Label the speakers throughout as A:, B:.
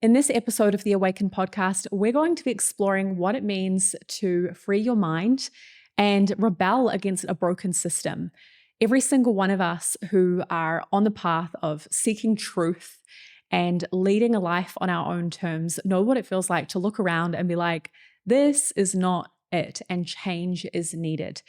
A: In this episode of the Awaken Podcast, we're going to be exploring what it means to free your mind and rebel against a broken system. Every single one of us who are on the path of seeking truth and leading a life on our own terms know what it feels like to look around and be like, this is not it, and change is needed.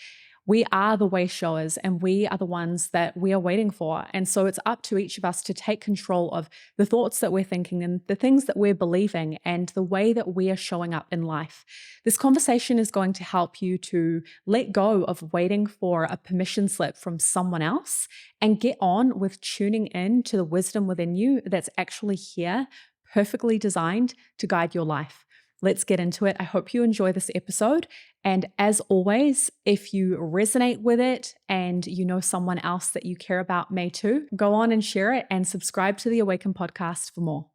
A: We are the way showers and we are the ones that we are waiting for. And so it's up to each of us to take control of the thoughts that we're thinking and the things that we're believing and the way that we are showing up in life. This conversation is going to help you to let go of waiting for a permission slip from someone else and get on with tuning in to the wisdom within you that's actually here, perfectly designed to guide your life. Let's get into it. I hope you enjoy this episode. And as always, if you resonate with it and you know someone else that you care about may too, go on and share it and subscribe to the Awaken Podcast for more.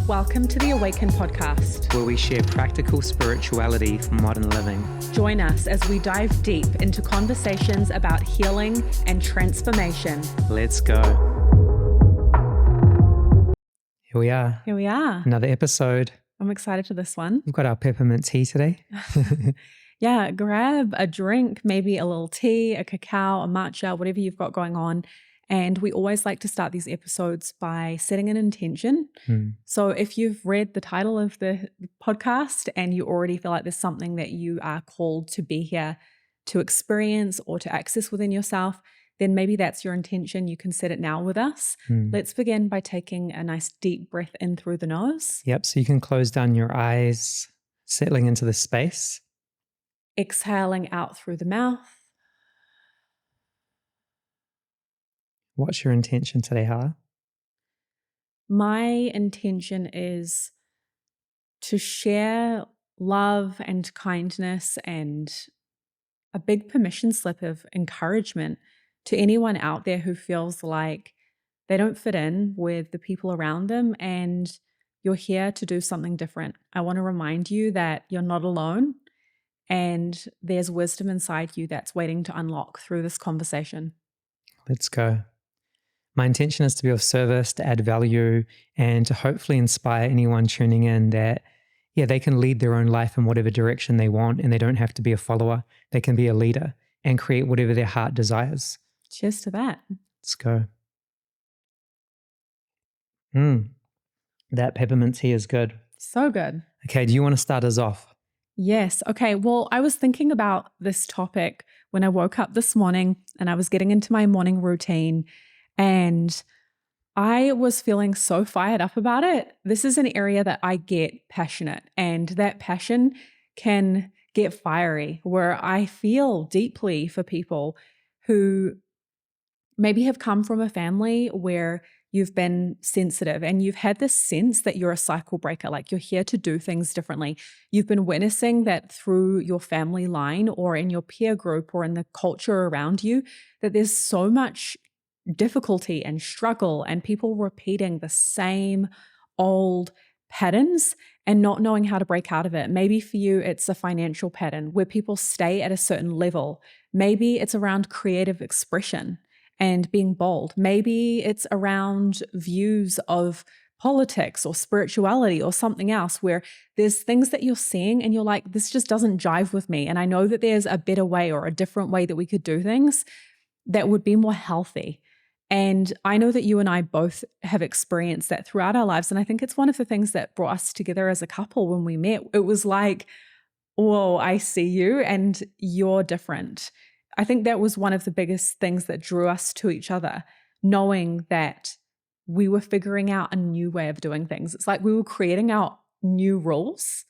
A: Welcome to the Awaken Podcast,
B: where we share practical spirituality for modern living.
A: Join us as we dive deep into conversations about healing and transformation.
B: Let's go. Here we are.
A: Here we are.
B: Another episode.
A: I'm excited for this one.
B: We've got our peppermint tea today.
A: Yeah, grab a drink, maybe a little tea, a cacao, a matcha, whatever you've got going on. And we always like to start these episodes by setting an intention. So if you've read the title of the podcast and you already feel like there's something that you are called to be here to experience or to access within yourself, then maybe that's your intention. You can set it now with us. Let's begin by taking a nice deep breath in through the nose.
B: Yep, so you can close down your eyes, settling into the space.
A: Exhaling out through the mouth.
B: What's your intention today, Hala?
A: My intention is to share love and kindness and a big permission slip of encouragement to anyone out there who feels like they don't fit in with the people around them and you're here to do something different. I want to remind you that you're not alone and there's wisdom inside you that's waiting to unlock through this conversation.
B: Let's go. My intention is to be of service, to add value, and to hopefully inspire anyone tuning in that, they can lead their own life in whatever direction they want, and they don't have to be a follower. They can be a leader and create whatever their heart desires.
A: Cheers to that.
B: Let's go. That peppermint tea is good.
A: So good.
B: Okay, do you want to start us off?
A: Yes. Okay. Well, I was thinking about this topic when I woke up this morning and I was getting into my morning routine and I was feeling so fired up about it. This is an area that I get passionate, and that passion can get fiery, where I feel deeply for people who maybe have come from a family where you've been sensitive and you've had this sense that you're a cycle breaker, like you're here to do things differently. You've been witnessing that through your family line or in your peer group or in the culture around you, that there's so much difficulty and struggle and people repeating the same old patterns and not knowing how to break out of it. Maybe for you, it's a financial pattern where people stay at a certain level. Maybe it's around creative expression and being bold. Maybe it's around views of politics or spirituality or something else where there's things that you're seeing and you're like, this just doesn't jive with me. And I know that there's a better way or a different way that we could do things that would be more healthy. And I know that you and I both have experienced that throughout our lives. And I think it's one of the things that brought us together as a couple when we met. It was like, whoa, I see you and you're different. I think that was one of the biggest things that drew us to each other, knowing that we were figuring out a new way of doing things. It's like we were creating our new rules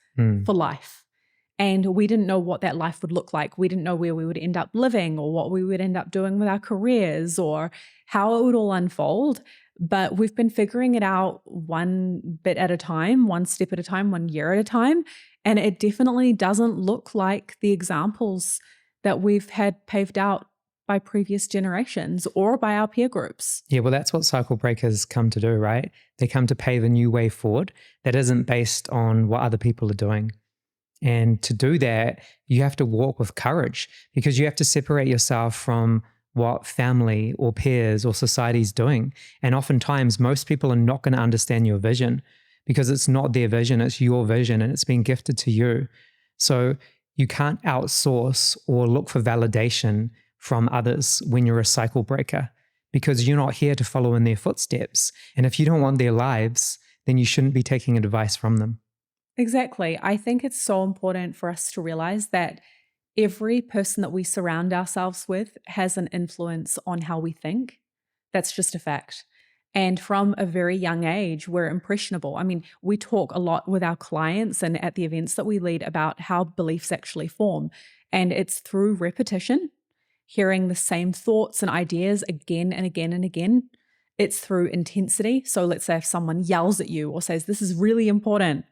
A: for life. And we didn't know what that life would look like. We didn't know where we would end up living or what we would end up doing with our careers or how it would all unfold. But we've been figuring it out one bit at a time, one step at a time, 1 year at a time. And it definitely doesn't look like the examples that we've had paved out by previous generations or by our peer groups.
B: Yeah, well, that's what cycle breakers come to do, right? They come to pave a new way forward that isn't based on what other people are doing. And to do that, you have to walk with courage because you have to separate yourself from what family or peers or society is doing. And oftentimes, most people are not going to understand your vision because it's not their vision, it's your vision and it's been gifted to you. So you can't outsource or look for validation from others when you're a cycle breaker because you're not here to follow in their footsteps. And if you don't want their lives, then you shouldn't be taking advice from them.
A: Exactly. I think it's so important for us to realize that every person that we surround ourselves with has an influence on how we think. That's just a fact. And from a very young age, we're impressionable. I mean, we talk a lot with our clients and at the events that we lead about how beliefs actually form. And it's through repetition, hearing the same thoughts and ideas again and again and again. It's through intensity. So let's say if someone yells at you or says, this is really important,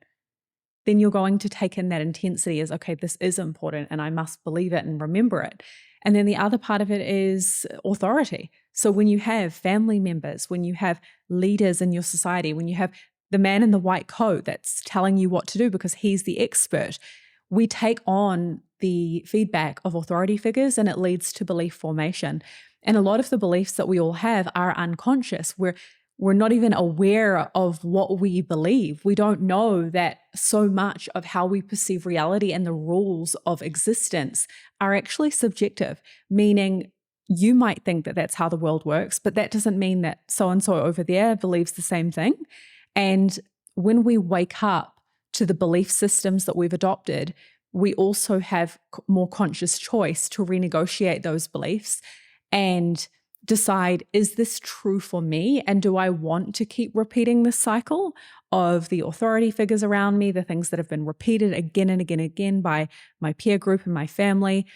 A: then you're going to take in that intensity as, okay, this is important and I must believe it and remember it. And then the other part of it is authority. So when you have family members, when you have leaders in your society, when you have the man in the white coat that's telling you what to do because he's the expert, we take on the feedback of authority figures and it leads to belief formation. And a lot of the beliefs that we all have are unconscious. We're not even aware of what we believe. We don't know that so much of how we perceive reality and the rules of existence are actually subjective, meaning you might think that that's how the world works, but that doesn't mean that so-and-so over there believes the same thing. And when we wake up to the belief systems that we've adopted, we also have more conscious choice to renegotiate those beliefs and decide, is this true for me? And do I want to keep repeating this cycle of the authority figures around me, the things that have been repeated again and again and again by my peer group and my family?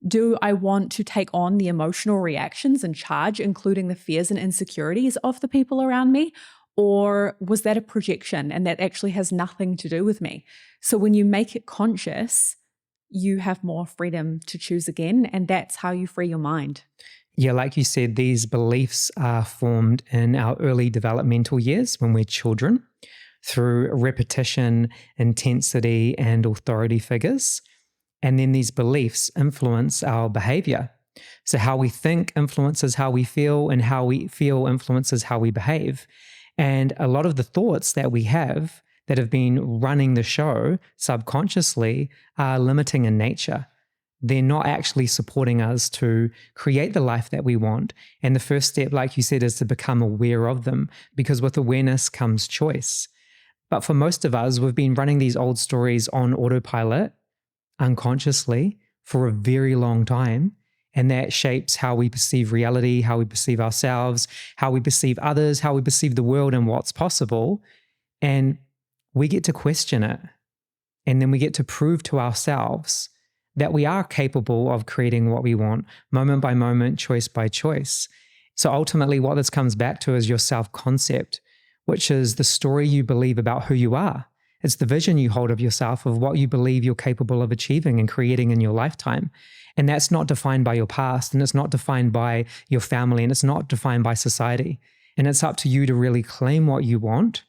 A: Do I want to take on the emotional reactions and charge, including the fears and insecurities of the people around me? Or was that a projection and that actually has nothing to do with me? So when you make it conscious, you have more freedom to choose again. And that's how you free your mind.
B: Yeah, like you said, these beliefs are formed in our early developmental years when we're children through repetition, intensity, and authority figures. And then these beliefs influence our behavior. So how we think influences how we feel, and how we feel influences how we behave. And a lot of the thoughts that we have that have been running the show subconsciously are limiting in nature. They're not actually supporting us to create the life that we want. And the first step, like you said, is to become aware of them, because with awareness comes choice. But for most of us, we've been running these old stories on autopilot unconsciously for a very long time. And that shapes how we perceive reality, how we perceive ourselves, how we perceive others, how we perceive the world and what's possible. And we get to question it. And then we get to prove to ourselves that we are capable of creating what we want, moment by moment, choice by choice. So ultimately, what this comes back to is your self-concept, which is the story you believe about who you are. It's the vision you hold of yourself, of what you believe you're capable of achieving and creating in your lifetime. And that's not defined by your past, and it's not defined by your family, and it's not defined by society. And it's up to you to really claim what you want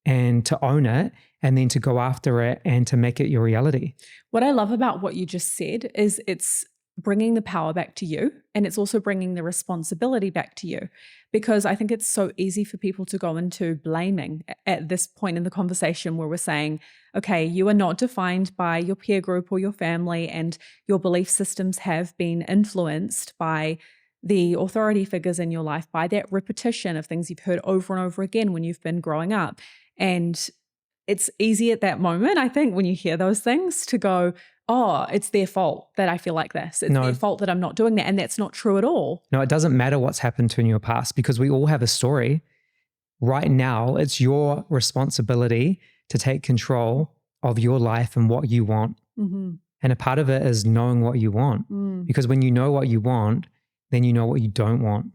B: and to own it, and then to go after it and to make it your reality.
A: What I love about what you just said is it's bringing the power back to you, and it's also bringing the responsibility back to you, because I think it's so easy for people to go into blaming at this point in the conversation where we're saying, okay, you are not defined by your peer group or your family, and your belief systems have been influenced by the authority figures in your life, by that repetition of things you've heard over and over again when you've been growing up. And it's easy at that moment, I think, when you hear those things to go, oh, it's their fault that I feel like this. It's their fault that I'm not doing that. And that's not true at all.
B: No, it doesn't matter what's happened to in your past, because we all have a story. Right now, it's your responsibility to take control of your life and what you want.
A: Mm-hmm.
B: And a part of it is knowing what you want. Because when you know what you want, then you know what you don't want.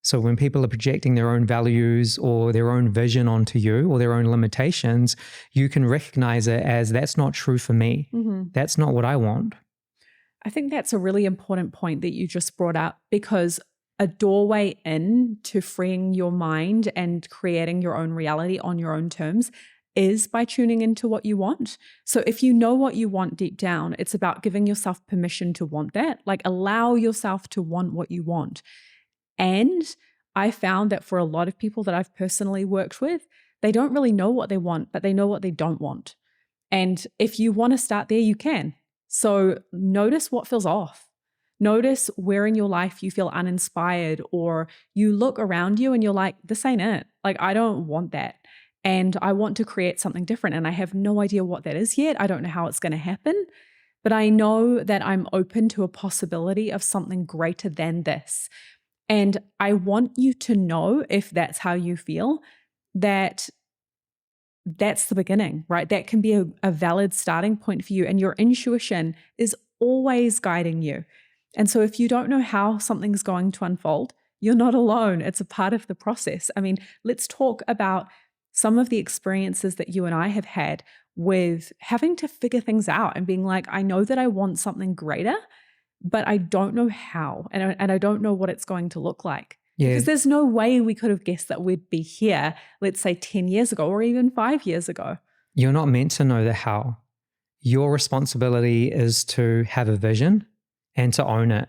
B: So when people are projecting their own values or their own vision onto you, or their own limitations, you can recognize it as, that's not true for me.
A: Mm-hmm.
B: That's not what I want.
A: I think that's a really important point that you just brought up, because a doorway in to freeing your mind and creating your own reality on your own terms is by tuning into what you want. So if you know what you want deep down, it's about giving yourself permission to want that. Like, allow yourself to want what you want. And I found that for a lot of people that I've personally worked with, they don't really know what they want, but they know what they don't want. And if you want to start there, you can. So notice what feels off. Notice where in your life you feel uninspired, or you look around you and you're like, this ain't it. Like, I don't want that. And I want to create something different. And I have no idea what that is yet. I don't know how it's going to happen, but I know that I'm open to a possibility of something greater than this. And I want you to know, if that's how you feel, that that's the beginning, right? That can be a valid starting point for you. And your intuition is always guiding you. And so if you don't know how something's going to unfold, you're not alone. It's a part of the process. I mean, let's talk about some of the experiences that you and I have had with having to figure things out and being like, I know that I want something greater, but I don't know how, and I don't know what it's going to look like.
B: Yeah.
A: Because there's no way we could have guessed that we'd be here, let's say 10 years ago or even 5 years ago.
B: You're not meant to know the how. Your responsibility is to have a vision and to own it.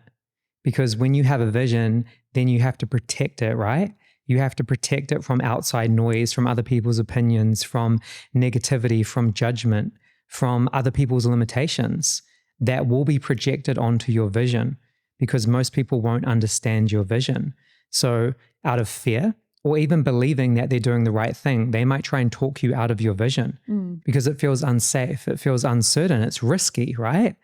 B: Because when you have a vision, then you have to protect it, right? You have to protect it from outside noise, from other people's opinions, from negativity, from judgment, from other people's limitations that will be projected onto your vision, because most people won't understand your vision. So out of fear, or even believing that they're doing the right thing, they might try and talk you out of your vision because it feels unsafe, it feels uncertain, it's risky, right?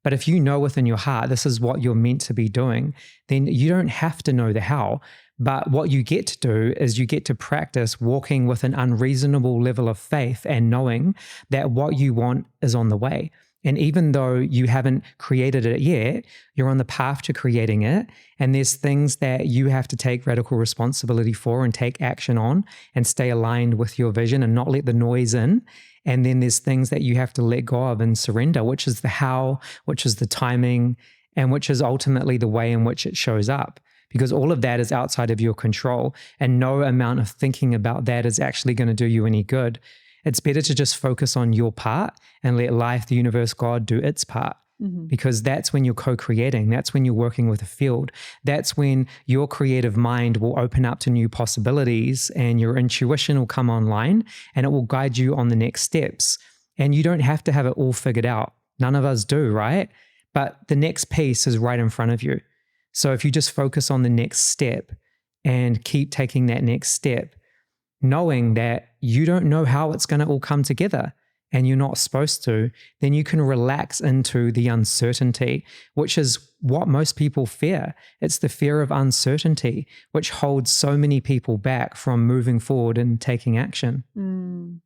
B: But if you know within your heart, this is what you're meant to be doing, then you don't have to know the how. But what you get to do is you get to practice walking with an unreasonable level of faith and knowing that what you want is on the way. And even though you haven't created it yet, you're on the path to creating it. And there's things that you have to take radical responsibility for and take action on and stay aligned with your vision and not let the noise in. And then there's things that you have to let go of and surrender, which is the how, which is the timing, and which is ultimately the way in which it shows up. Because all of that is outside of your control, and no amount of thinking about that is actually going to do you any good. It's better to just focus on your part and let life, the universe, God do its part. Because that's when you're co-creating. That's when you're working with a field. That's when your creative mind will open up to new possibilities and your intuition will come online and it will guide you on the next steps. And you don't have to have it all figured out. None of us do, right? But the next piece is right in front of you. So if you just focus on the next step and keep taking that next step, knowing that you don't know how it's going to all come together and you're not supposed to, then you can relax into the uncertainty, which is what most people fear. It's the fear of uncertainty, which holds so many people back from moving forward and taking action.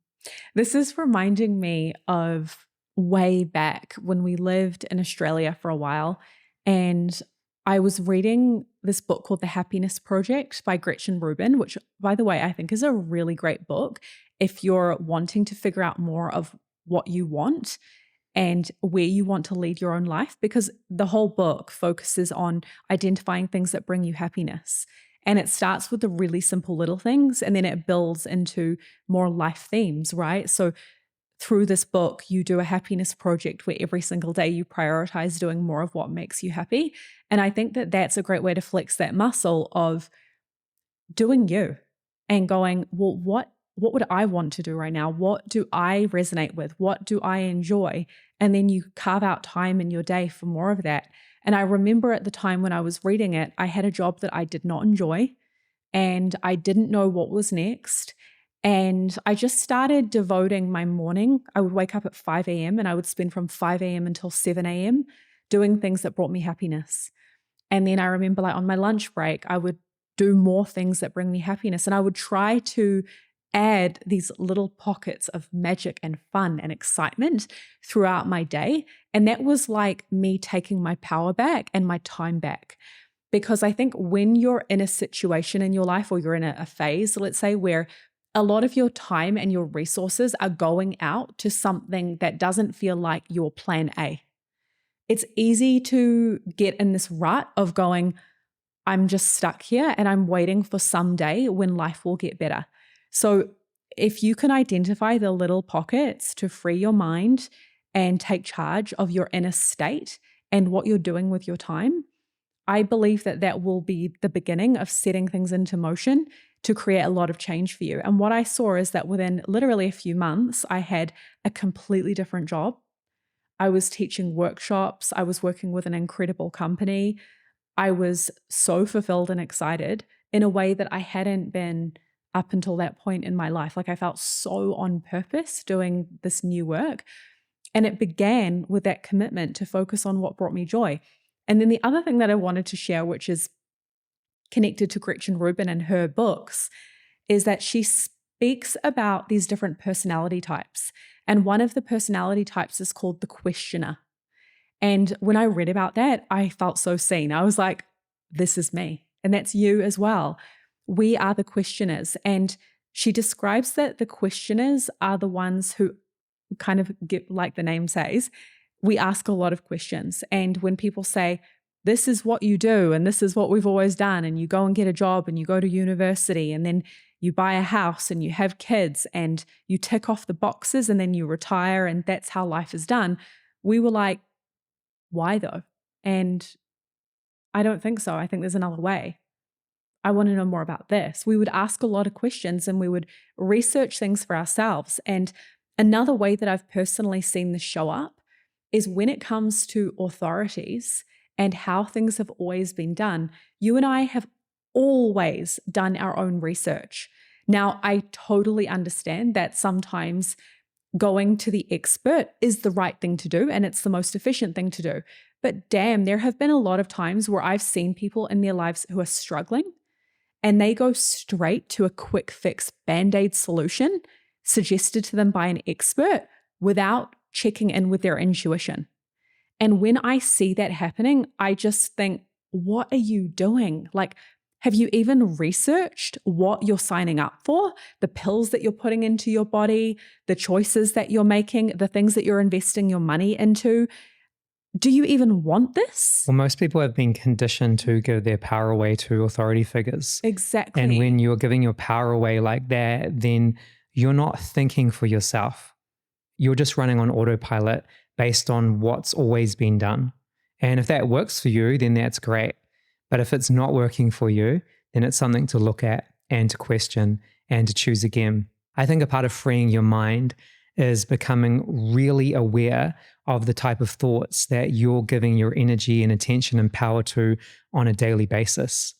A: This is reminding me of way back when we lived in Australia for a while, and I was reading this book called The Happiness Project by Gretchen Rubin, which, by the way, I think is a really great book if you're wanting to figure out more of what you want and where you want to lead your own life, because the whole book focuses on identifying things that bring you happiness. And it starts with the really simple little things, and then it builds into more life themes, right? So through this book, you do a happiness project where every single day you prioritize doing more of what makes you happy. And I think that that's a great way to flex that muscle of doing you and going, well, what would I want to do right now? What do I resonate with? What do I enjoy? And then you carve out time in your day for more of that. And I remember at the time when I was reading it, I had a job that I did not enjoy and I didn't know what was next. And I just started devoting my morning. I would wake up at 5 a.m. and I would spend from 5 a.m. until 7 a.m. doing things that brought me happiness. And then I remember, like, on my lunch break, I would do more things that bring me happiness. And I would try to add these little pockets of magic and fun and excitement throughout my day. And that was like me taking my power back and my time back. Because I think when you're in a situation in your life, or you're in a phase, let's say, where a lot of your time and your resources are going out to something that doesn't feel like your plan A, it's easy to get in this rut of going, I'm just stuck here and I'm waiting for some day when life will get better. So if you can identify the little pockets to free your mind and take charge of your inner state and what you're doing with your time, I believe that that will be the beginning of setting things into motion to create a lot of change for you. And what I saw is that within literally a few months, I had a completely different job. I was teaching workshops. I was working with an incredible company. I was so fulfilled and excited in a way that I hadn't been up until that point in my life. Like I felt so on purpose doing this new work. And it began with that commitment to focus on what brought me joy. And then the other thing that I wanted to share, which is connected to Gretchen Rubin and her books, is that she speaks about these different personality types. And one of the personality types is called the questioner. And when I read about that, I felt so seen. I was like, this is me. And that's you as well. We are the questioners. And she describes that the questioners are the ones who kind of get, like the name says, we ask a lot of questions. And when people say, this is what you do, and this is what we've always done, and you go and get a job and you go to university and then you buy a house and you have kids and you tick off the boxes and then you retire and that's how life is done. We were like, why though? And I don't think so. I think there's another way. I want to know more about this. We would ask a lot of questions and we would research things for ourselves. And another way that I've personally seen this show up is when it comes to authorities and how things have always been done. You and I have always done our own research. Now, I totally understand that sometimes going to the expert is the right thing to do and it's the most efficient thing to do. But damn, there have been a lot of times where I've seen people in their lives who are struggling and they go straight to a quick fix Band-Aid solution suggested to them by an expert without checking in with their intuition. And when I see that happening, I just think, what are you doing? Like, have you even researched what you're signing up for? The pills that you're putting into your body, the choices that you're making, the things that you're investing your money into? Do you even want this?
B: Well, most people have been conditioned to give their power away to authority figures.
A: Exactly.
B: And when you're giving your power away like that, then you're not thinking for yourself. You're just running on autopilot based on what's always been done. And if that works for you, then that's great. But if it's not working for you, then it's something to look at and to question and to choose again. I think a part of freeing your mind is becoming really aware of the type of thoughts that you're giving your energy and attention and power to on a daily basis.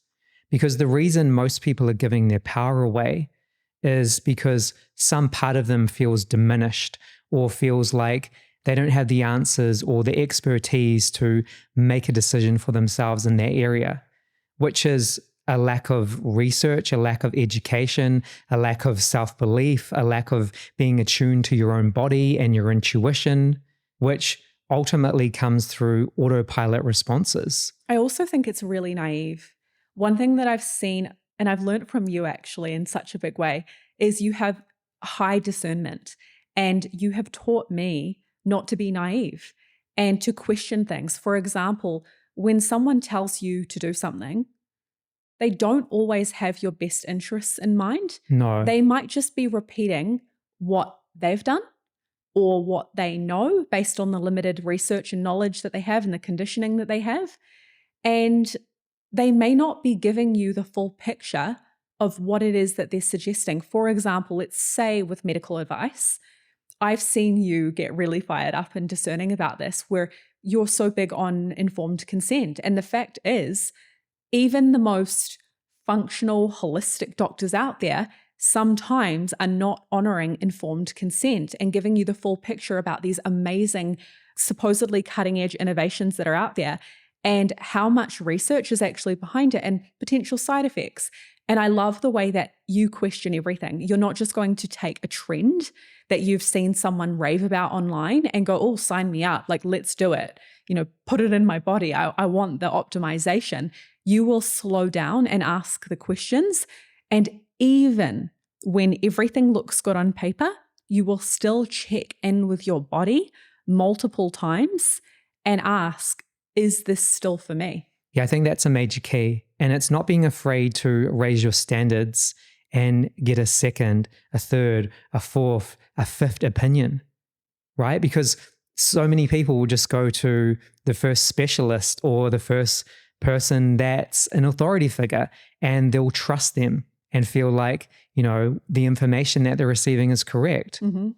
B: Because the reason most people are giving their power away is because some part of them feels diminished or feels like they don't have the answers or the expertise to make a decision for themselves in that area, which is a lack of research, a lack of education, a lack of self-belief, a lack of being attuned to your own body and your intuition, which ultimately comes through autopilot responses.
A: I also think it's really naive. One thing that I've seen, and I've learned from you actually in such a big way, is you have high discernment and you have taught me not to be naive and to question things. For example, when someone tells you to do something, they don't always have your best interests in mind.
B: No.
A: They might just be repeating what they've done or what they know based on the limited research and knowledge that they have and the conditioning that they have. And they may not be giving you the full picture of what it is that they're suggesting. For example, let's say with medical advice, I've seen you get really fired up and discerning about this, where you're so big on informed consent. And the fact is, even the most functional, holistic doctors out there sometimes are not honoring informed consent and giving you the full picture about these amazing, supposedly cutting edge innovations that are out there and how much research is actually behind it and potential side effects. And I love the way that you question everything. You're not just going to take a trend that you've seen someone rave about online and go, oh, sign me up. Like, let's do it. You know, put it in my body. I want the optimization. You will slow down and ask the questions. And even when everything looks good on paper, you will still check in with your body multiple times and ask, is this still for me?
B: Yeah, I think that's a major key. And it's not being afraid to raise your standards and get a second, a third, a fourth, a fifth opinion, right? Because so many people will just go to the first specialist or the first person that's an authority figure, and they'll trust them and feel like, the information that they're receiving is correct.
A: Mm-hmm.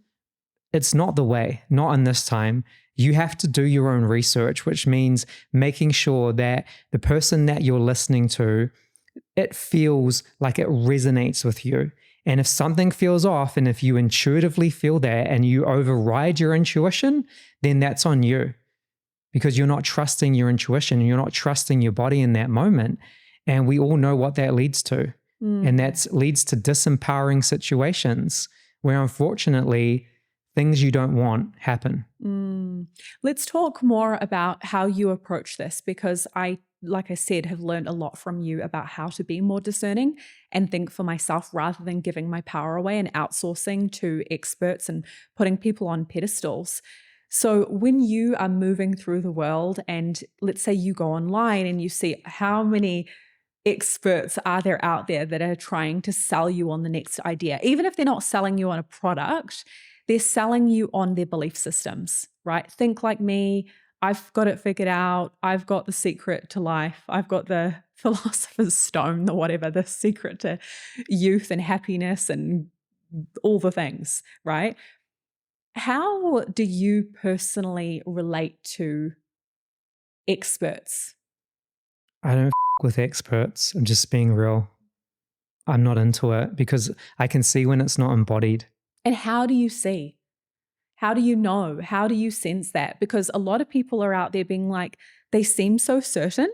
B: It's not the way, not in this time. You have to do your own research, which means making sure that the person that you're listening to, it feels like it resonates with you. And if something feels off, and if you intuitively feel that and you override your intuition, then that's on you, because you're not trusting your intuition, you're not trusting your body in that moment. And we all know what that leads to. And that leads to disempowering situations where, unfortunately, things you don't want happen.
A: Let's talk more about how you approach this, because like I said, have learned a lot from you about how to be more discerning and think for myself rather than giving my power away and outsourcing to experts and putting people on pedestals. So when you are moving through the world, and let's say you go online and you see how many experts are there out there that are trying to sell you on the next idea, even if they're not selling you on a product, they're selling you on their belief systems, right? Think like me. I've got it figured out. I've got the secret to life. I've got the philosopher's stone, the secret to youth and happiness and all the things, right? How do you personally relate to experts?
B: I don't with experts. I'm just being real. I'm not into it because I can see when it's not embodied.
A: And how do you see? How do you know? How do you sense that? Because a lot of people are out there being like, they seem so certain,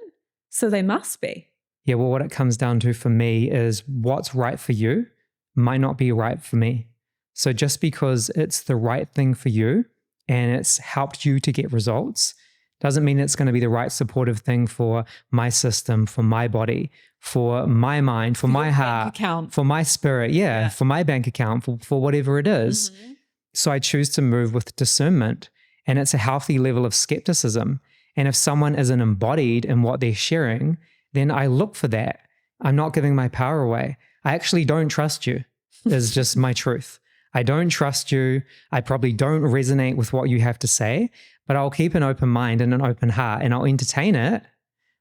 A: so they must be.
B: Yeah, well, what it comes down to for me is what's right for you might not be right for me. So just because it's the right thing for you and it's helped you to get results doesn't mean it's going to be the right supportive thing for my system, for my body, for my mind, for my heart, for my spirit, for my bank account, for whatever it is. Mm-hmm. So I choose to move with discernment, and it's a healthy level of skepticism. And if someone isn't embodied in what they're sharing, then I look for that. I'm not giving my power away. I actually don't trust you, is just my truth. I don't trust you. I probably don't resonate with what you have to say, but I'll keep an open mind and an open heart, and I'll entertain it.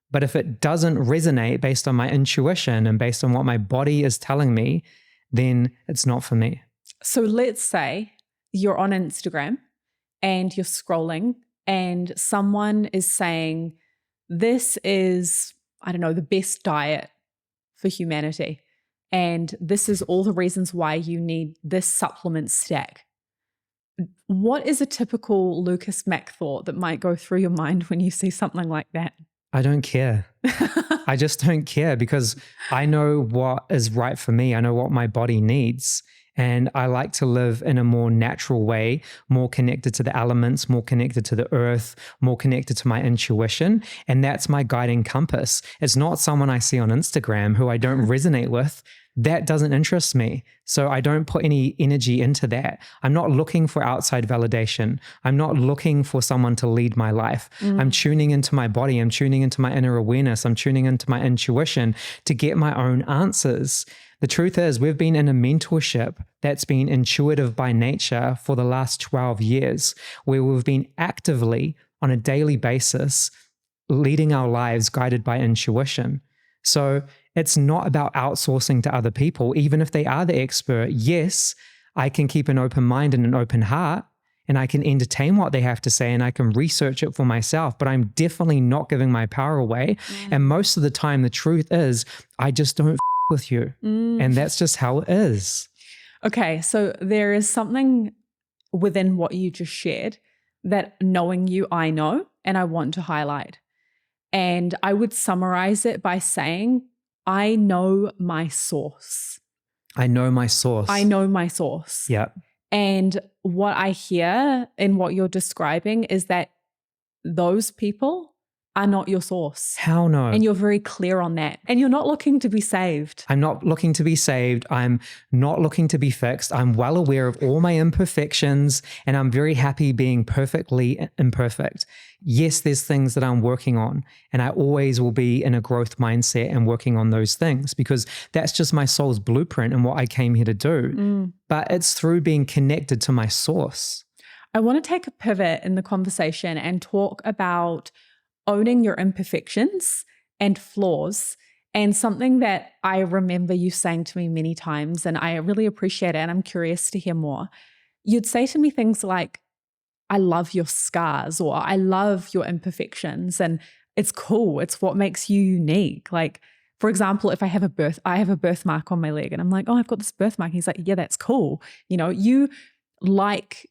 B: But if it doesn't resonate based on my intuition and based on what my body is telling me, then it's not for me.
A: So let's say you're on Instagram and you're scrolling and someone is saying, this is, the best diet for humanity. And this is all the reasons why you need this supplement stack. What is a typical Lukis Mack thought that might go through your mind when you see something like that?
B: I don't care. I just don't care, because I know what is right for me. I know what my body needs. And I like to live in a more natural way, more connected to the elements, more connected to the earth, more connected to my intuition. And that's my guiding compass. It's not someone I see on Instagram who I don't resonate with. That doesn't interest me. So I don't put any energy into that. I'm not looking for outside validation. I'm not looking for someone to lead my life. I'm tuning into my body. I'm tuning into my inner awareness. I'm tuning into my intuition to get my own answers. The truth is, we've been in a mentorship that's been intuitive by nature for the last 12 years, where we've been actively on a daily basis leading our lives guided by intuition. So it's not about outsourcing to other people, even if they are the expert. Yes, I can keep an open mind and an open heart, and I can entertain what they have to say, and I can research it for myself, but I'm definitely not giving my power away. And most of the time, the truth is, I just don't with you. And that's just how it is.
A: Okay, so there is something within what you just shared that, knowing you, I know, and I want to highlight. And I would summarize it by saying, I know my source.
B: I know my source.
A: I know my source.
B: Yeah.
A: And what I hear in what you're describing is that those people are not your source.
B: How no?
A: And you're very clear on that. And you're not looking to be saved.
B: I'm not looking to be saved. I'm not looking to be fixed. I'm well aware of all my imperfections, and I'm very happy being perfectly imperfect. Yes, there's things that I'm working on, and I always will be in a growth mindset and working on those things because that's just my soul's blueprint and what I came here to do. But it's through being connected to my source.
A: I want to take a pivot in the conversation and talk about owning your imperfections and flaws, and something that I remember you saying to me many times, and I really appreciate it, and I'm curious to hear more. You'd say to me things like, I love your scars, or I love your imperfections, and it's cool. It's what makes you unique. Like, for example, if I have a birthmark on my leg, and I'm like, oh, I've got this birthmark. He's like, yeah, that's cool. You like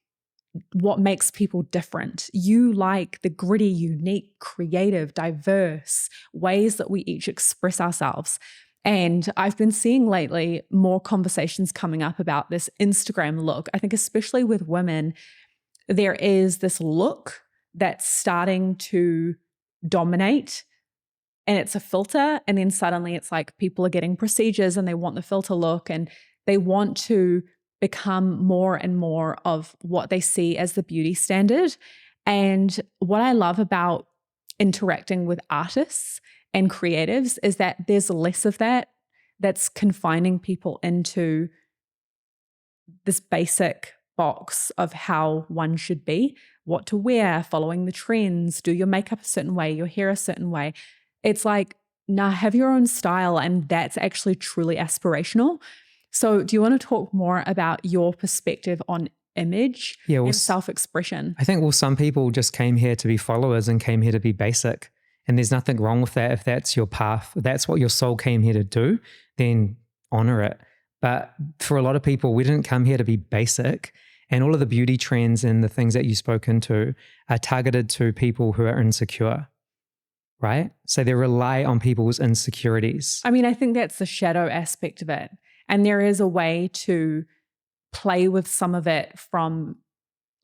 A: what makes people different. You like the gritty, unique, creative, diverse ways that we each express ourselves. And I've been seeing lately more conversations coming up about this Instagram look. I think especially with women, there is this look that's starting to dominate, and it's a filter. And then suddenly it's like people are getting procedures and they want the filter look, and they want to become more and more of what they see as the beauty standard. And what I love about interacting with artists and creatives is that there's less of that that's confining people into this basic box of how one should be, what to wear, following the trends, do your makeup a certain way, your hair a certain way. It's like, nah, have your own style, and that's actually truly aspirational. So do you want to talk more about your perspective on image and self-expression?
B: I think, some people just came here to be followers and came here to be basic. And there's nothing wrong with that. If that's your path, if that's what your soul came here to do, then honor it. But for a lot of people, we didn't come here to be basic. And all of the beauty trends and the things that you spoke into are targeted to people who are insecure, right? So they rely on people's insecurities.
A: I mean, I think that's the shadow aspect of it. And there is a way to play with some of it from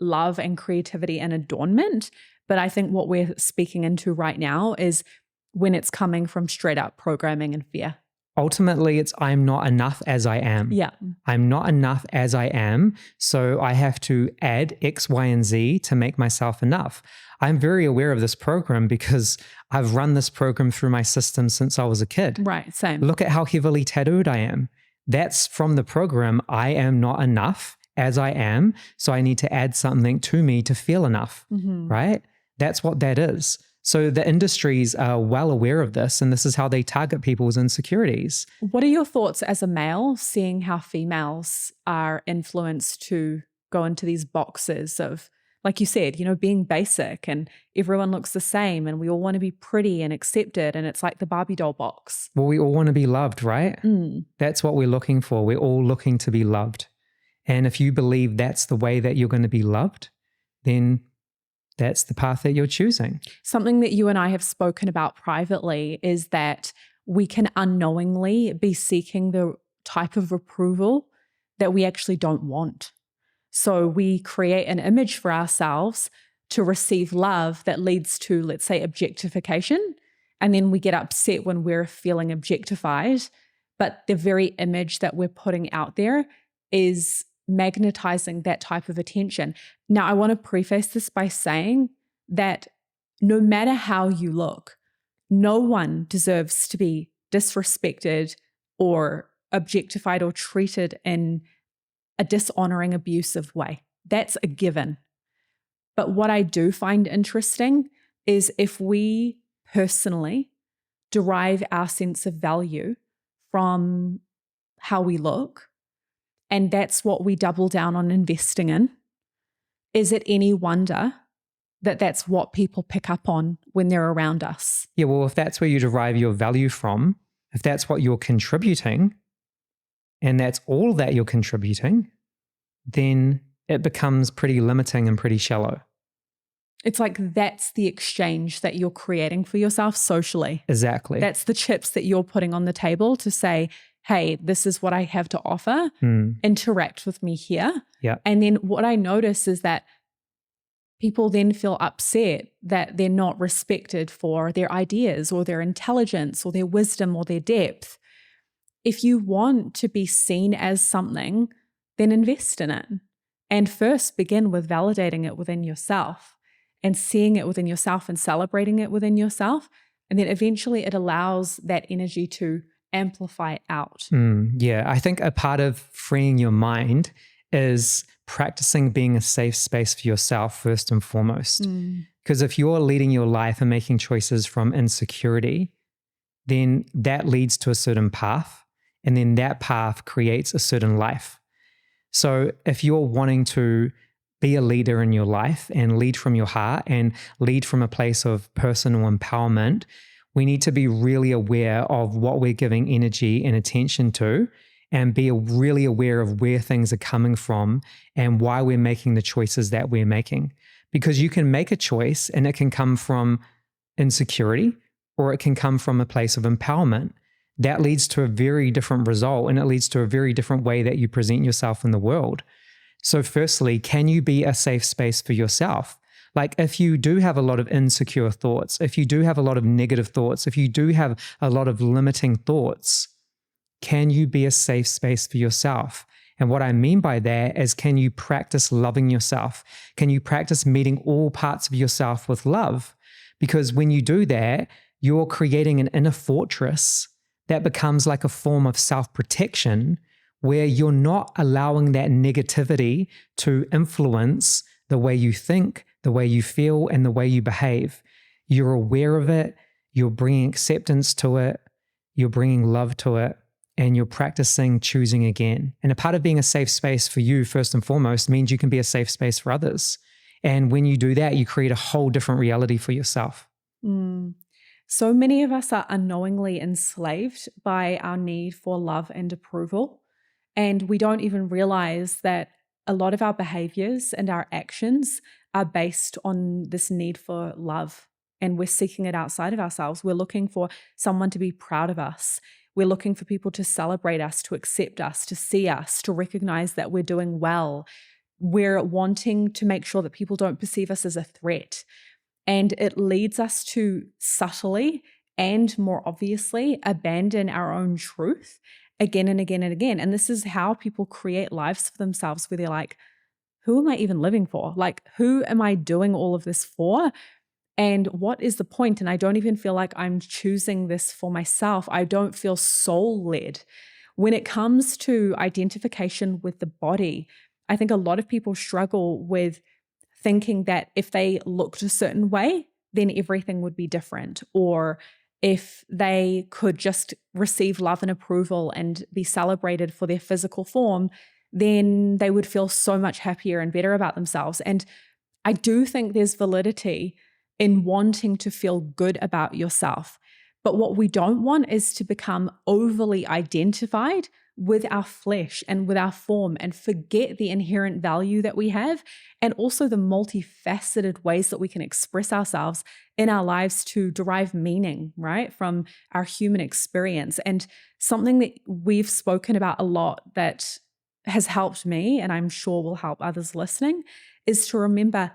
A: love and creativity and adornment. But I think what we're speaking into right now is when it's coming from straight up programming and fear.
B: Ultimately, it's I'm not enough as I am.
A: Yeah.
B: I'm not enough as I am. So I have to add X, Y, and Z to make myself enough. I'm very aware of this program because I've run this program through my system since I was a kid.
A: Right, same.
B: Look at how heavily tattooed I am. That's from the program. I am not enough as I am. So I need to add something to me to feel enough, right? That's what that is. So the industries are well aware of this, and this is how they target people's insecurities.
A: What are your thoughts as a male, seeing how females are influenced to go into these boxes of, like you said, being basic and everyone looks the same and we all want to be pretty and accepted, and it's like the Barbie doll box?
B: Well, we all want to be loved, right? That's what we're looking for. We're all looking to be loved. And if you believe that's the way that you're going to be loved, then that's the path that you're choosing.
A: Something that you and I have spoken about privately is that we can unknowingly be seeking the type of approval that we actually don't want. So we create an image for ourselves to receive love that leads to, let's say, objectification. And then we get upset when we're feeling objectified. But the very image that we're putting out there is magnetizing that type of attention. Now, I want to preface this by saying that no matter how you look, no one deserves to be disrespected or objectified or treated in a dishonoring, abusive way. That's a given. But what I do find interesting is if we personally derive our sense of value from how we look, and that's what we double down on investing in, is it any wonder that that's what people pick up on when they're around us?
B: Yeah, well, if that's where you derive your value from, if that's what you're contributing, and that's all that you're contributing, then it becomes pretty limiting and pretty shallow.
A: It's like that's the exchange that you're creating for yourself socially.
B: Exactly.
A: That's the chips that you're putting on the table to say, hey, this is what I have to offer. Interact with me here.
B: Yeah.
A: And then what I notice is that people then feel upset that they're not respected for their ideas or their intelligence or their wisdom or their depth. If you want to be seen as something, then invest in it. And first begin with validating it within yourself and seeing it within yourself and celebrating it within yourself. And then eventually it allows that energy to amplify out.
B: Yeah, I think a part of freeing your mind is practicing being a safe space for yourself first and foremost. Because if you're leading your life and making choices from insecurity, then that leads to a certain path, and then that path creates a certain life. So if you're wanting to be a leader in your life and lead from your heart and lead from a place of personal empowerment, we need to be really aware of what we're giving energy and attention to, and be really aware of where things are coming from and why we're making the choices that we're making. Because you can make a choice and it can come from insecurity, or it can come from a place of empowerment. That leads to a very different result, and it leads to a very different way that you present yourself in the world. So firstly, can you be a safe space for yourself? Like if you do have a lot of insecure thoughts, if you do have a lot of negative thoughts, if you do have a lot of limiting thoughts, can you be a safe space for yourself? And what I mean by that is, can you practice loving yourself? Can you practice meeting all parts of yourself with love? Because when you do that, you're creating an inner fortress that becomes like a form of self-protection, where you're not allowing that negativity to influence the way you think, the way you feel, and the way you behave. You're aware of it, you're bringing acceptance to it, you're bringing love to it, and you're practicing choosing again. And a part of being a safe space for you, first and foremost, means you can be a safe space for others. And when you do that, you create a whole different reality for yourself.
A: So many of us are unknowingly enslaved by our need for love and approval. And we don't even realize that a lot of our behaviors and our actions are based on this need for love. And we're seeking it outside of ourselves. We're looking for someone to be proud of us. We're looking for people to celebrate us, to accept us, to see us, to recognize that we're doing well. We're wanting to make sure that people don't perceive us as a threat. And it leads us to subtly and more obviously abandon our own truth again and again and again. And this is how people create lives for themselves where they're like, who am I even living for? Like, who am I doing all of this for? And what is the point? And I don't even feel like I'm choosing this for myself. I don't feel soul-led. When it comes to identification with the body, I think a lot of people struggle with thinking that if they looked a certain way, then everything would be different. Or if they could just receive love and approval and be celebrated for their physical form, then they would feel so much happier and better about themselves. And I do think there's validity in wanting to feel good about yourself. But what we don't want is to become overly identified with our flesh and with our form and forget the inherent value that we have, and also the multifaceted ways that we can express ourselves in our lives to derive meaning, right, from our human experience. And something that we've spoken about a lot that has helped me, and I'm sure will help others listening, is to remember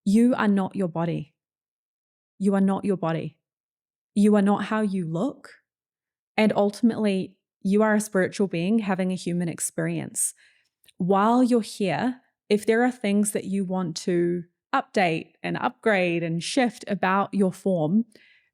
A: you are not your body. You are not your body. You are not how you look. And ultimately, you are a spiritual being having a human experience. While you're here, if there are things that you want to update and upgrade and shift about your form,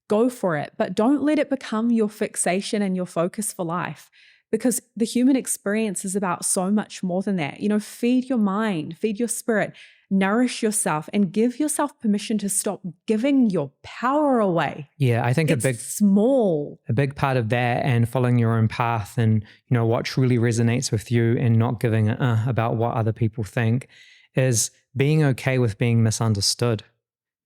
A: go for it. But don't let it become your fixation and your focus for life, because the human experience is about so much more than that. You know, feed your mind, feed your spirit, nourish yourself, and give yourself permission to stop giving your power away.
B: Yeah, I think
A: a big
B: part of that, and following your own path, and what truly resonates with you, and not giving about what other people think, is being okay with being misunderstood,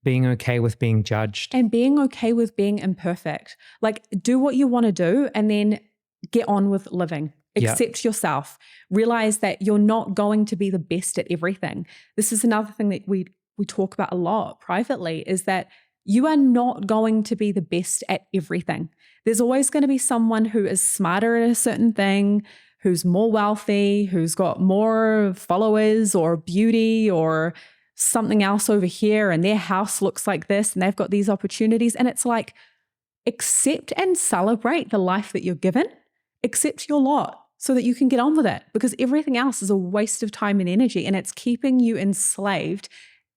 B: being okay with being judged,
A: and being okay with being imperfect. Like, do what you want to do and then get on with living. Accept yourself. Realize that you're not going to be the best at everything. This is another thing that we talk about a lot privately, is that you are not going to be the best at everything. There's always going to be someone who is smarter at a certain thing, who's more wealthy, who's got more followers or beauty or something else over here and their house looks like this and they've got these opportunities. And it's like, accept and celebrate the life that you're given, accept your lot so that you can get on with it, because everything else is a waste of time and energy, and it's keeping you enslaved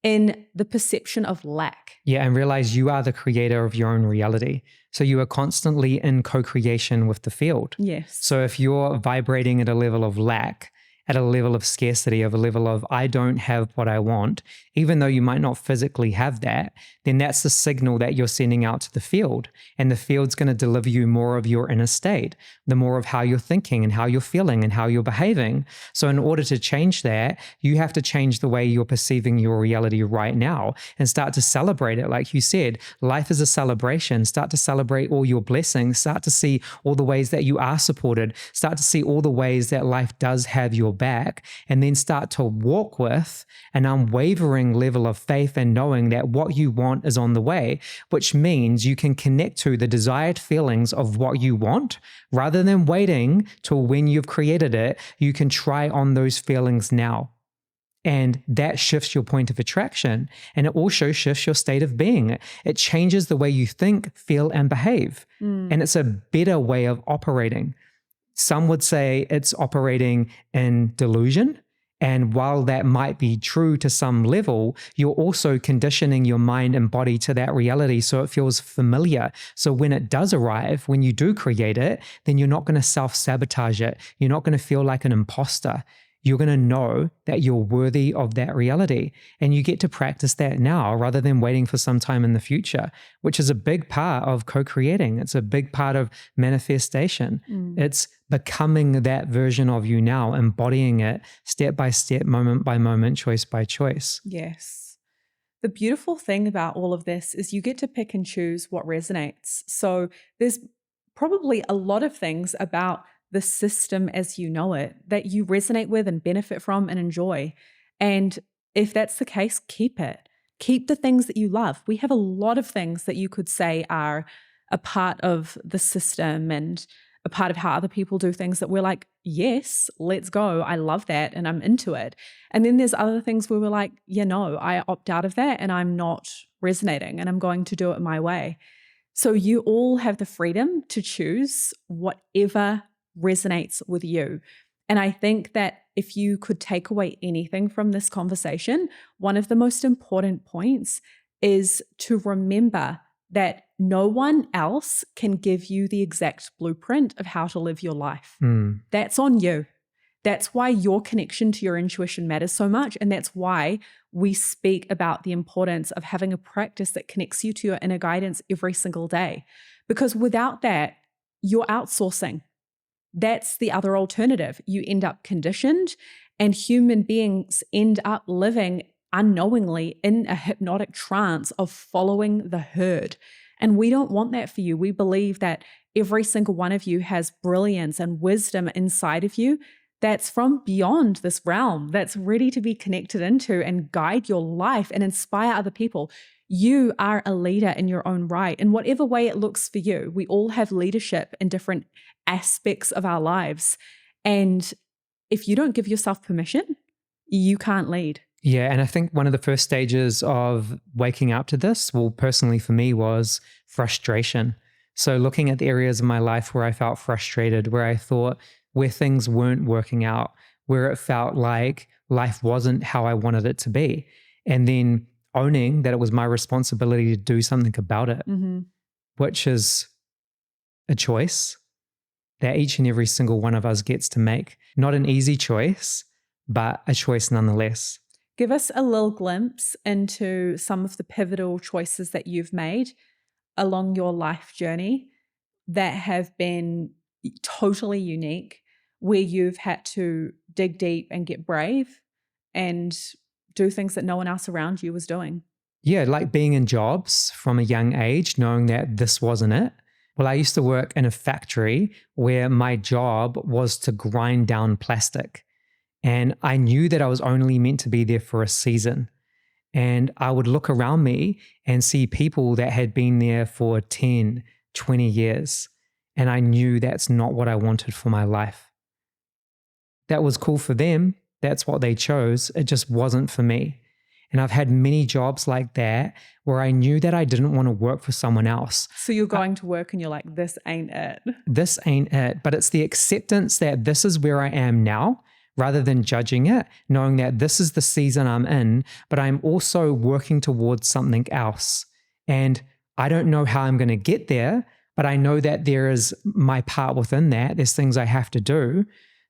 A: in the perception of lack.
B: Yeah, and realize you are the creator of your own reality. So you are constantly in co-creation with the field.
A: Yes.
B: So if you're vibrating at a level of lack, at a level of scarcity, of a level of I don't have what I want, even though you might not physically have that, then that's the signal that you're sending out to the field. And the field's going to deliver you more of your inner state, the more of how you're thinking and how you're feeling and how you're behaving. So in order to change that, you have to change the way you're perceiving your reality right now and start to celebrate it. Like you said, life is a celebration. Start to celebrate all your blessings. Start to see all the ways that you are supported. Start to see all the ways that life does have your back, and then start to walk with an unwavering level of faith and knowing that what you want is on the way, which means you can connect to the desired feelings of what you want rather than waiting till when you've created it. You can try on those feelings now. And that shifts your point of attraction. And it also shifts your state of being. It changes the way you think, feel, and behave. And it's a better way of operating. Some would say it's operating in delusion. And while that might be true to some level, you're also conditioning your mind and body to that reality so it feels familiar. So when it does arrive, when you do create it, then you're not going to self-sabotage it. You're not going to feel like an imposter. You're going to know that you're worthy of that reality. And you get to practice that now rather than waiting for some time in the future, which is a big part of co-creating. It's a big part of manifestation. It's becoming that version of you now, embodying it step by step, moment by moment, choice by choice.
A: Yes. The beautiful thing about all of this is you get to pick and choose what resonates. So there's probably a lot of things about the system as you know it that you resonate with and benefit from and enjoy. And if that's the case, keep it. Keep the things that you love. We have a lot of things that you could say are a part of the system and a part of how other people do things that we're like, yes, let's go. I love that and I'm into it. And then there's other things where we're like, I opt out of that and I'm not resonating and I'm going to do it my way. So you all have the freedom to choose whatever resonates with you. And I think that if you could take away anything from this conversation, one of the most important points is to remember that no one else can give you the exact blueprint of how to live your life. That's on you. That's why your connection to your intuition matters so much. And that's why we speak about the importance of having a practice that connects you to your inner guidance every single day. Because without that, you're outsourcing. That's the other alternative. You end up conditioned, and human beings end up living unknowingly in a hypnotic trance of following the herd. And we don't want that for you. We believe that every single one of you has brilliance and wisdom inside of you that's from beyond this realm, that's ready to be connected into and guide your life and inspire other people. You are a leader in your own right, in whatever way it looks for you. We all have leadership in different aspects of our lives. And if you don't give yourself permission, you can't lead.
B: Yeah, and I think one of the first stages of waking up to this, well, personally for me, was frustration. So looking at the areas of my life where I felt frustrated, where I thought where things weren't working out, where it felt like life wasn't how I wanted it to be. And then owning that it was my responsibility to do something about it, which is a choice that each and every single one of us gets to make. Not an easy choice, but a choice nonetheless.
A: Give us a little glimpse into some of the pivotal choices that you've made along your life journey that have been totally unique, where you've had to dig deep and get brave and do things that no one else around you was doing.
B: Yeah, like being in jobs from a young age, knowing that this wasn't it. Well, I used to work in a factory where my job was to grind down plastic. And I knew that I was only meant to be there for a season. And I would look around me and see people that had been there for 10, 20 years. And I knew that's not what I wanted for my life. That was cool for them. That's what they chose. It just wasn't for me. And I've had many jobs like that where I knew that I didn't want to work for someone else.
A: So you're going to work and you're like, this ain't it.
B: This ain't it. But it's the acceptance that this is where I am now, rather than judging it, knowing that this is the season I'm in, but I'm also working towards something else. And I don't know how I'm going to get there, but I know that there is my part within that. There's things I have to do.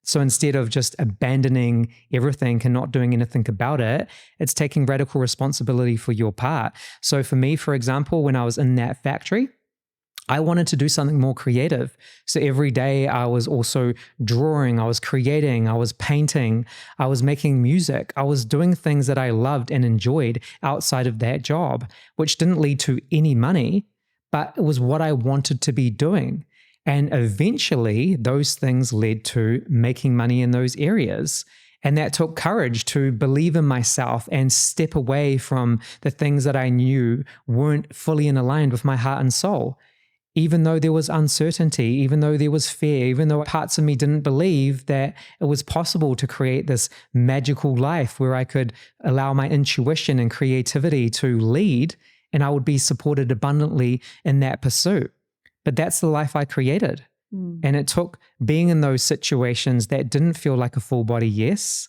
B: So instead of just abandoning everything and not doing anything about it, it's taking radical responsibility for your part. So for me, for example, when I was in that factory, I wanted to do something more creative. So every day I was also drawing, I was creating, I was painting, I was making music, I was doing things that I loved and enjoyed outside of that job, which didn't lead to any money, but it was what I wanted to be doing. And eventually those things led to making money in those areas. And that took courage to believe in myself and step away from the things that I knew weren't fully in aligned with my heart and soul. Even though there was uncertainty, even though there was fear, even though parts of me didn't believe that it was possible to create this magical life where I could allow my intuition and creativity to lead, and I would be supported abundantly in that pursuit. But that's the life I created. And it took being in those situations that didn't feel like a full body yes,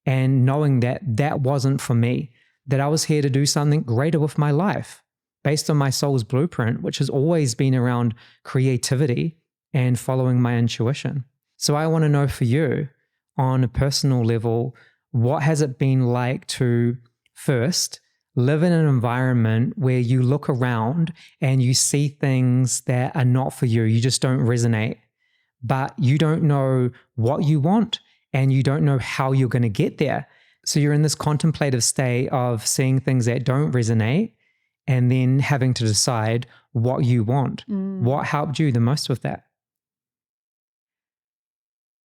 B: and knowing that that wasn't for me, that I was here to do something greater with my life based on my soul's blueprint, which has always been around creativity and following my intuition. So I want to know for you, on a personal level, what has it been like to first live in an environment where you look around and you see things that are not for you, you just don't resonate, but you don't know what you want and you don't know how you're going to get there. So you're in this contemplative state of seeing things that don't resonate and then having to decide what you want. What helped you the most with that?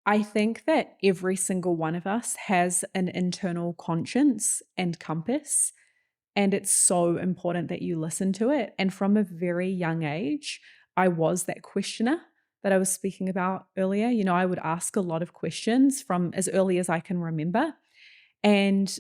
A: I think that every single one of us has an internal conscience and compass, and it's so important that you listen to it. And from a very young age, I was that questioner that I was speaking about earlier. You know, I would ask a lot of questions from as early as I can remember. And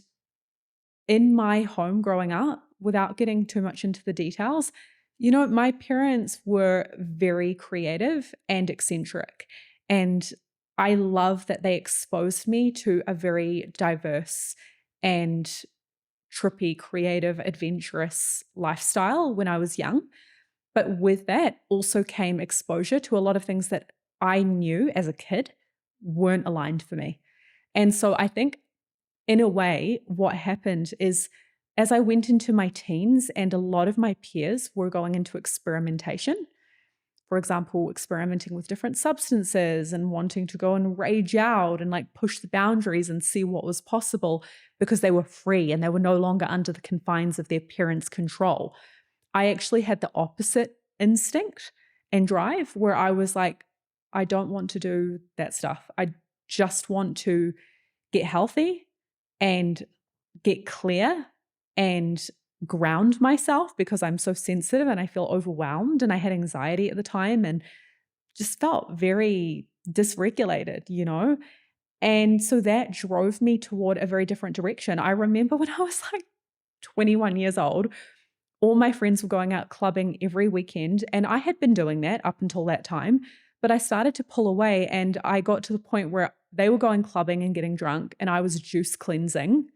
A: in my home growing up, without getting too much into the details, you know, my parents were very creative and eccentric. And I love that they exposed me to a very diverse and trippy, creative, adventurous lifestyle when I was young. But with that also came exposure to a lot of things that I knew as a kid weren't aligned for me. And so I think in a way, what happened is as I went into my teens and a lot of my peers were going into experimentation, for example, experimenting with different substances and wanting to go and rage out and like push the boundaries and see what was possible because they were free and they were no longer under the confines of their parents' control. I actually had the opposite instinct and drive where I was like, I don't want to do that stuff. I just want to get healthy and get clear and ground myself because I'm so sensitive and I feel overwhelmed and I had anxiety at the time and just felt very dysregulated, you know? And so that drove me toward a very different direction. I remember when I was like 21 years old, all my friends were going out clubbing every weekend, and I had been doing that up until that time, but I started to pull away and I got to the point where they were going clubbing and getting drunk and I was juice cleansing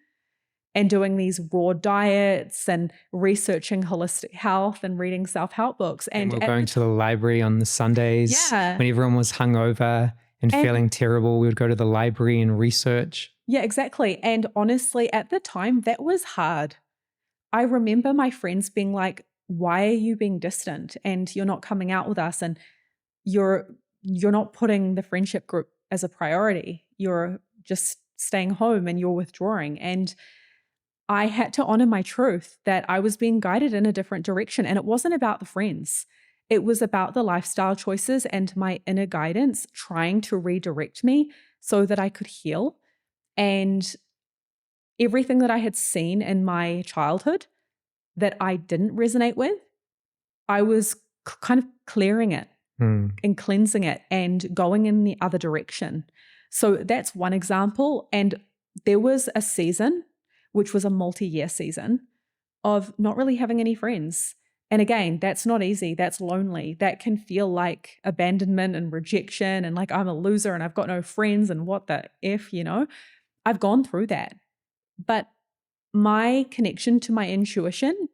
A: and doing these raw diets and researching holistic health and reading self-help books.
B: And we're going to the library on the Sundays
A: Yeah.
B: when everyone was hungover and feeling terrible. We would go to the library and research.
A: Yeah, exactly. And honestly, at the time, that was hard. I remember my friends being like, why are you being distant and you're not coming out with us and you're not putting the friendship group as a priority. You're just staying home and you're withdrawing. And I had to honor my truth that I was being guided in a different direction. And it wasn't about the friends. It was about the lifestyle choices and my inner guidance trying to redirect me so that I could heal. And everything that I had seen in my childhood that I didn't resonate with, I was kind of clearing it and cleansing it and going in the other direction. So that's one example. And there was a season which was a multi-year season of not really having any friends. And again, that's not easy. That's lonely. That can feel like abandonment and rejection and like I'm a loser and I've got no friends and what the F, I've gone through that. But my connection to my intuition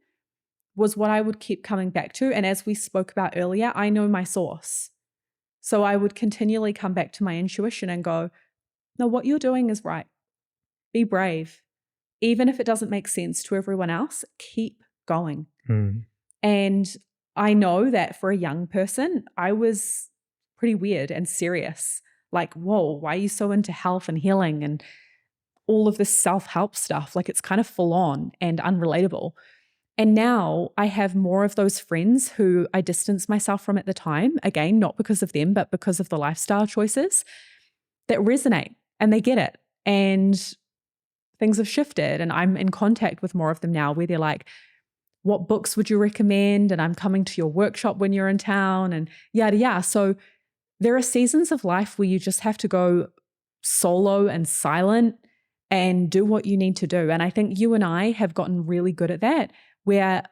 A: was what I would keep coming back to. And as we spoke about earlier, I know my source. So I would continually come back to my intuition and go, no, what you're doing is right. Be brave. Even if it doesn't make sense to everyone else, keep going. And I know that for a young person, I was pretty weird and serious. Like, whoa, why are you so into health and healing and all of this self-help stuff? Like, it's kind of full on and unrelatable. And now I have more of those friends who I distanced myself from at the time. Again, not because of them, but because of the lifestyle choices that resonate and they get it. And things have shifted and I'm in contact with more of them now where they're like, what books would you recommend? And I'm coming to your workshop when you're in town and yada, yada. So there are seasons of life where you just have to go solo and silent and do what you need to do. And I think you and I have gotten really good at that, where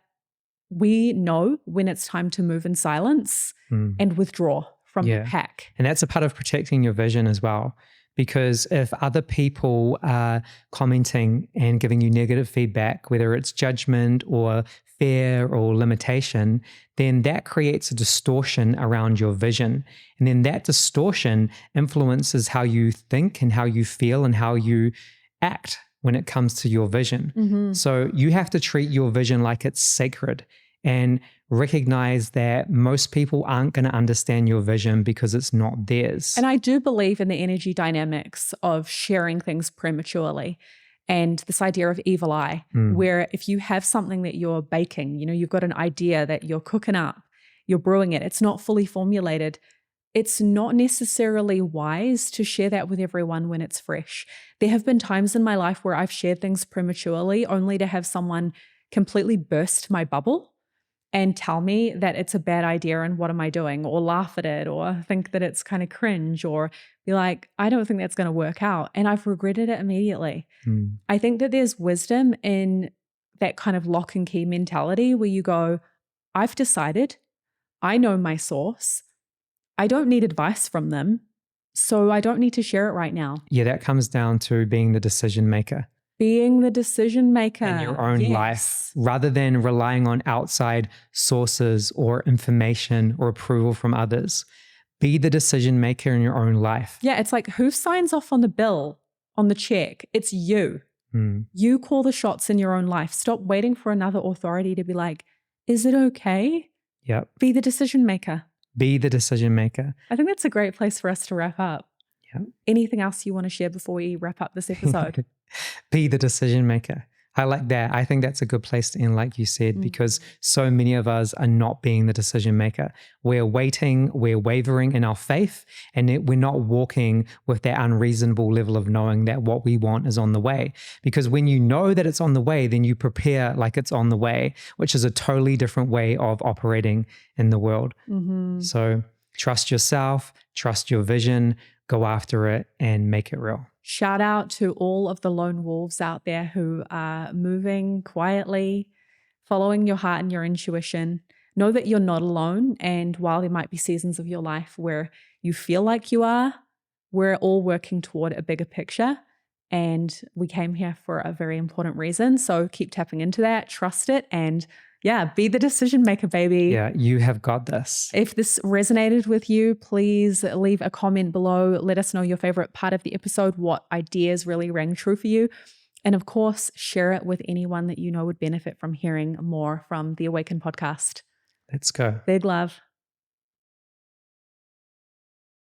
A: we know when it's time to move in silence and withdraw from the pack.
B: And that's a part of protecting your vision as well. Because if other people are commenting and giving you negative feedback, whether it's judgment or fear or limitation, then that creates a distortion around your vision. And then that distortion influences how you think and how you feel and how you act when it comes to your vision. So you have to treat your vision like it's sacred and recognize that most people aren't going to understand your vision because it's not theirs.
A: And I do believe in the energy dynamics of sharing things prematurely and this idea of evil eye, where if you have something that you're baking, you've got an idea that you're cooking up, you're brewing it, it's not fully formulated. It's not necessarily wise to share that with everyone when it's fresh. There have been times in my life where I've shared things prematurely only to have someone completely burst my bubble and tell me that it's a bad idea and what am I doing, or laugh at it, or think that it's kind of cringe, or be like, I don't think that's going to work out. And I've regretted it immediately. I think that there's wisdom in that kind of lock and key mentality where you go, I've decided, I know my source, I don't need advice from them, so I don't need to share it right now.
B: Yeah, that comes down to being the decision maker.
A: Being the decision maker
B: in your own life, rather than relying on outside sources or information or approval from others. Be the decision maker in your own life.
A: Yeah, it's like, who signs off on the bill, on the check? It's you. You call the shots in your own life. Stop waiting for another authority to be like, is it okay?
B: Yep.
A: Be the decision maker.
B: Be the decision maker.
A: I think that's a great place for us to wrap up.
B: Yep.
A: Anything else you want to share before we wrap up this episode?
B: Be the decision maker. I like that. I think that's a good place to end, like you said, because so many of us are not being the decision maker. We're waiting, we're wavering in our faith, and we're not walking with that unreasonable level of knowing that what we want is on the way. Because when you know that it's on the way, then you prepare like it's on the way, which is a totally different way of operating in the world. So trust yourself, trust your vision, go after it, and make it real.
A: Shout out to all of the lone wolves out there who are moving quietly, following your heart and your intuition. Know that you're not alone. And while there might be seasons of your life where you feel like you are, we're all working toward a bigger picture. And we came here for a very important reason. So keep tapping into that, trust it, and be the decision maker, baby.
B: Yeah, you have got this.
A: If this resonated with you, please leave a comment below. Let us know your favorite part of the episode, what ideas really rang true for you. And of course, share it with anyone that you know would benefit from hearing more from the Awaken podcast.
B: Let's go.
A: Big love.